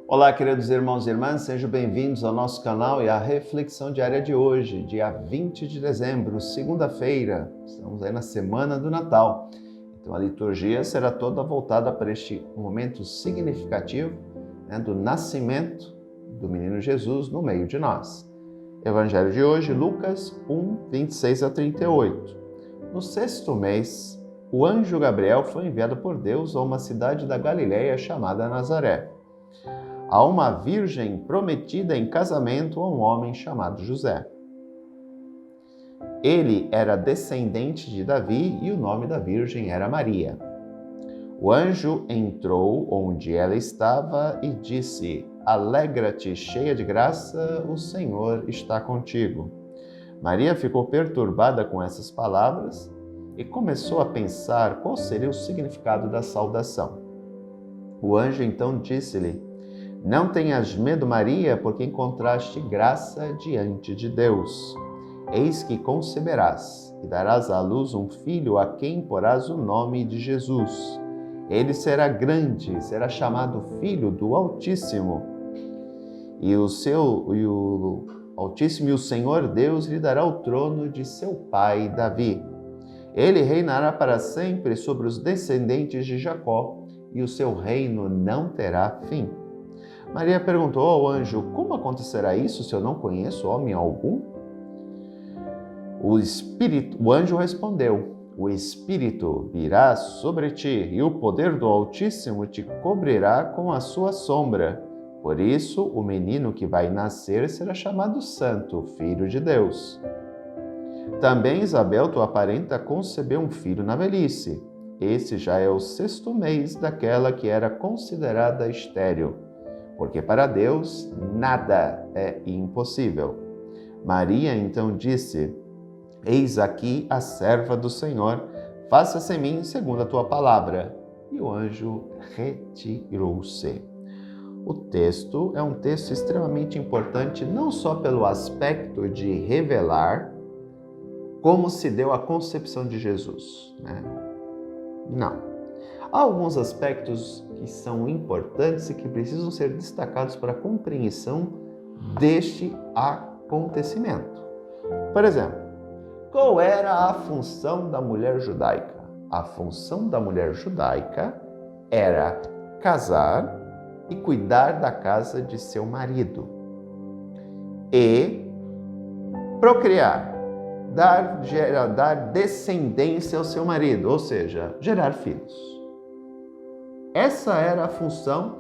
Olá, queridos irmãos e irmãs, sejam bem-vindos ao nosso canal e à reflexão diária de hoje, dia 20 de dezembro, segunda-feira. Estamos aí na semana do Natal. Então a liturgia será toda voltada para este momento significativo, do nascimento do menino Jesus no meio de nós. Evangelho de hoje, Lucas 1, 26 a 38. No sexto mês, o anjo Gabriel foi enviado por Deus a uma cidade da Galileia chamada Nazaré, a uma virgem prometida em casamento a um homem chamado José. Ele era descendente de Davi e o nome da virgem era Maria. O anjo entrou onde ela estava e disse: "Alegra-te, cheia de graça, o Senhor está contigo." Maria ficou perturbada com essas palavras e começou a pensar qual seria o significado da saudação. O anjo então disse-lhe: "Não tenhas medo, Maria, porque encontraste graça diante de Deus. Eis que conceberás e darás à luz um filho a quem porás o nome de Jesus. Ele será grande, será chamado Filho do Altíssimo. E o Altíssimo e o Senhor Deus lhe dará o trono de seu pai Davi. Ele reinará para sempre sobre os descendentes de Jacó, e o seu reino não terá fim." Maria perguntou ao anjo: "Como acontecerá isso se eu não conheço homem algum?" O anjo respondeu: "O Espírito virá sobre ti, e o poder do Altíssimo te cobrirá com a sua sombra. Por isso, o menino que vai nascer será chamado Santo, Filho de Deus. Também Isabel, tua parenta, concebeu um filho na velhice. Esse já é o sexto mês daquela que era considerada estéril, porque para Deus nada é impossível." Maria então disse: "Eis aqui a serva do Senhor, faça-se em mim segundo a tua palavra." E o anjo retirou-se. O texto é um texto extremamente importante, não só pelo aspecto de revelar como se deu a concepção de Jesus, Não. Há alguns aspectos que são importantes e que precisam ser destacados para a compreensão deste acontecimento. Por exemplo, qual era a função da mulher judaica? A função da mulher judaica era casar e cuidar da casa de seu marido e procriar, dar descendência ao seu marido, ou seja, gerar filhos. Essa era a função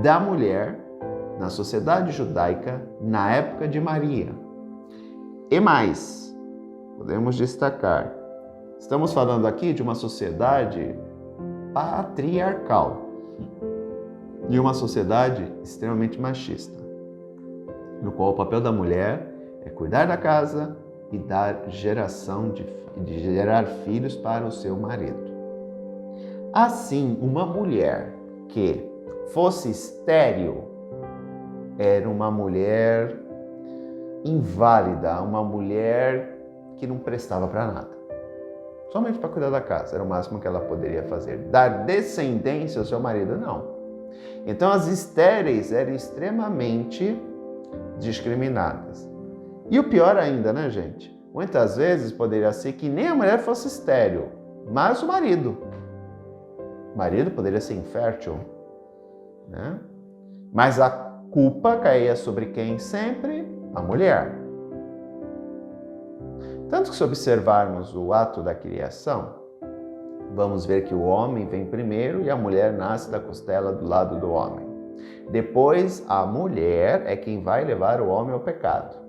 da mulher na sociedade judaica na época de Maria. E mais, podemos destacar, estamos falando aqui de uma sociedade patriarcal e uma sociedade extremamente machista, no qual o papel da mulher é cuidar da casa e dar geração de gerar filhos para o seu marido. Assim, uma mulher que fosse estéril era uma mulher inválida, uma mulher que não prestava para nada. Somente para cuidar da casa, era o máximo que ela poderia fazer. Dar descendência ao seu marido, não. Então as estéreis eram extremamente discriminadas. E o pior ainda, gente? Muitas vezes poderia ser que nem a mulher fosse estéril, mas o marido. O marido poderia ser infértil, Mas a culpa caía sobre quem sempre? A mulher. Tanto que se observarmos o ato da criação, vamos ver que o homem vem primeiro e a mulher nasce da costela do lado do homem. Depois, a mulher é quem vai levar o homem ao pecado.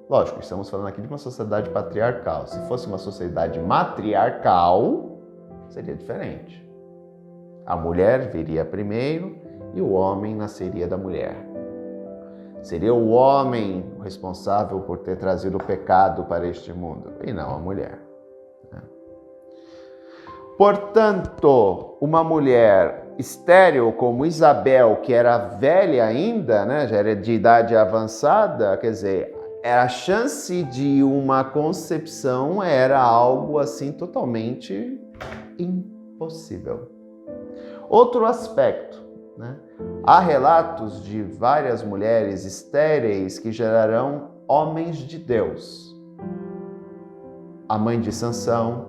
Lógico, estamos falando aqui de uma sociedade patriarcal. Se fosse uma sociedade matriarcal, seria diferente. A mulher viria primeiro e o homem nasceria da mulher. Seria o homem responsável por ter trazido o pecado para este mundo, e não a mulher. Portanto, uma mulher estéril como Isabel, que era velha ainda, já era de idade avançada, quer dizer, a chance de uma concepção era algo assim totalmente impossível. Outro aspecto né? Há relatos de várias mulheres estéreis que gerarão homens de Deus. A mãe de Sansão,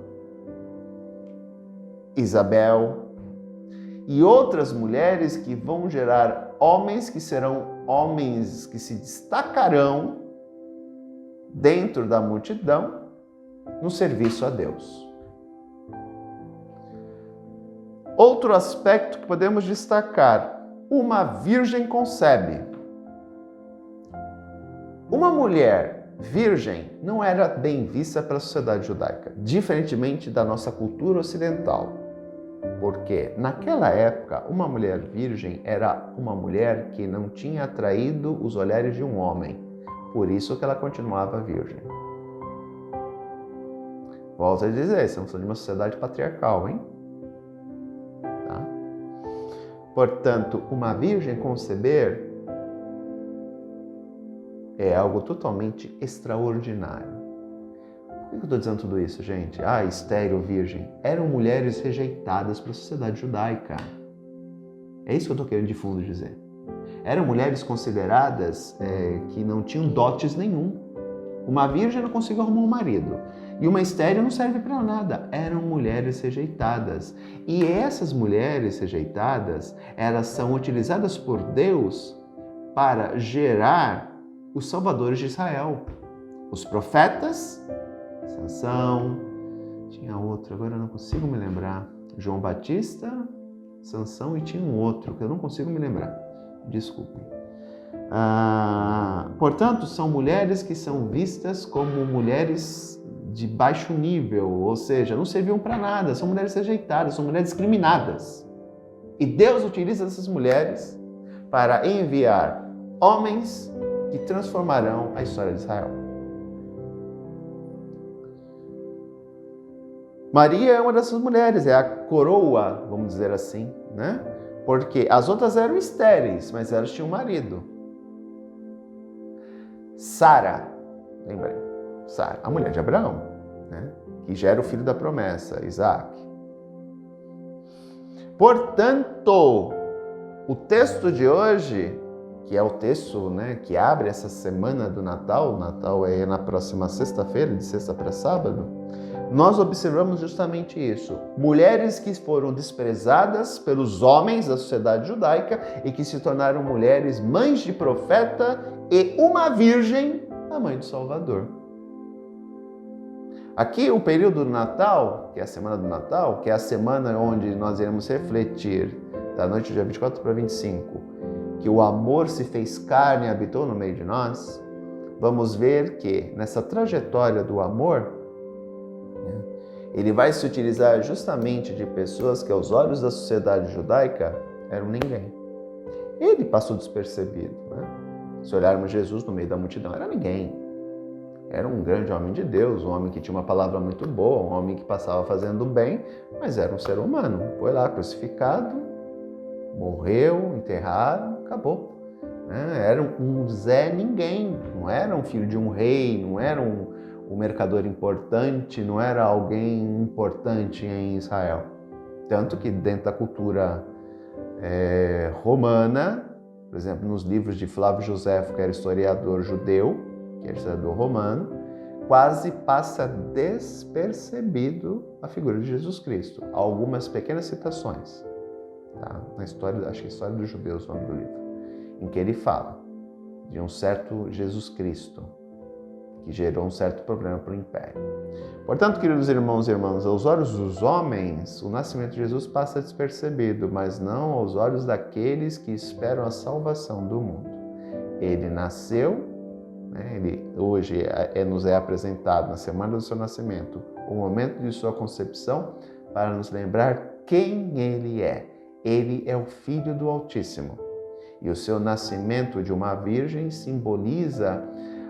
Isabel e outras mulheres que vão gerar homens que serão homens que se destacarão dentro da multidão no serviço a Deus. Outro aspecto que podemos destacar: uma virgem concebe. Uma mulher virgem não era bem vista pela sociedade judaica, diferentemente da nossa cultura ocidental. Porque naquela época, uma mulher virgem era uma mulher que não tinha atraído os olhares de um homem. Por isso que ela continuava virgem. Volto a dizer, estamos falando de uma sociedade patriarcal, hein? Tá? Portanto, uma virgem conceber é algo totalmente extraordinário. Por que eu estou dizendo tudo isso, gente? Estéril, virgem. Eram mulheres rejeitadas pela sociedade judaica. É isso que eu estou querendo de fundo dizer. Eram mulheres consideradas que não tinham dotes nenhum. Uma virgem não conseguiu arrumar um marido. E uma estéril não serve para nada. Eram mulheres rejeitadas. E essas mulheres rejeitadas, elas são utilizadas por Deus para gerar os salvadores de Israel. Os profetas, Sansão, tinha outro, agora eu não consigo me lembrar. João Batista, Sansão e tinha um outro, que eu não consigo me lembrar. Desculpem. Portanto, são mulheres que são vistas como mulheres de baixo nível, ou seja, não serviam para nada, são mulheres rejeitadas, são mulheres discriminadas. E Deus utiliza essas mulheres para enviar homens que transformarão a história de Israel. Maria é uma dessas mulheres, é a coroa, vamos dizer assim, né? Porque as outras eram estéreis, mas elas tinham um marido. Sara, lembrei, Sara, a mulher de Abraão, né? Que gera o filho da promessa, Isaac. Portanto, o texto de hoje, que é o texto, né, que abre essa semana do Natal, o Natal é na próxima sexta-feira, de sexta para sábado, nós observamos justamente isso. Mulheres que foram desprezadas pelos homens da sociedade judaica e que se tornaram mulheres mães de profeta e uma virgem, a mãe do Salvador. Aqui o período do Natal, que é a semana do Natal, que é a semana onde nós iremos refletir, da noite do dia 24 para 25, que o amor se fez carne e habitou no meio de nós, vamos ver que nessa trajetória do amor, ele vai se utilizar justamente de pessoas que aos olhos da sociedade judaica eram ninguém. Ele passou despercebido, né? Se olharmos Jesus no meio da multidão, era ninguém. Era um grande homem de Deus, um homem que tinha uma palavra muito boa, um homem que passava fazendo bem, mas era um ser humano. Foi lá crucificado, morreu, enterrado, acabou. Era um Zé Ninguém, não era um filho de um rei, não era um mercador importante, não era alguém importante em Israel. Tanto que dentro da cultura romana, por exemplo, nos livros de Flávio Josefo, que era historiador judeu, que era historiador romano, quase passa despercebido a figura de Jesus Cristo. Há algumas pequenas citações, tá? Na história, acho que é a História dos Judeus, o nome do livro, em que ele fala de um certo Jesus Cristo, que gerou um certo problema para o império. Portanto, queridos irmãos e irmãs, aos olhos dos homens, o nascimento de Jesus passa despercebido, mas não aos olhos daqueles que esperam a salvação do mundo. Ele nasceu, né? Ele hoje nos é apresentado na semana do seu nascimento, o momento de sua concepção, para nos lembrar quem ele é. Ele é o Filho do Altíssimo. E o seu nascimento de uma virgem simboliza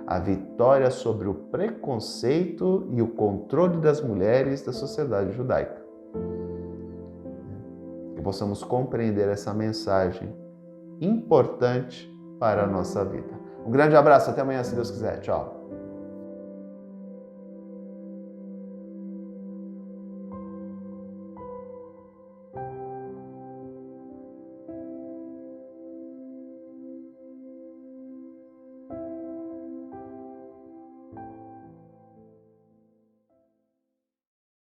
a vitória sobre o preconceito e o controle das mulheres da sociedade judaica. Que possamos compreender essa mensagem importante para a nossa vida. Um grande abraço, até amanhã, se Deus quiser. Tchau.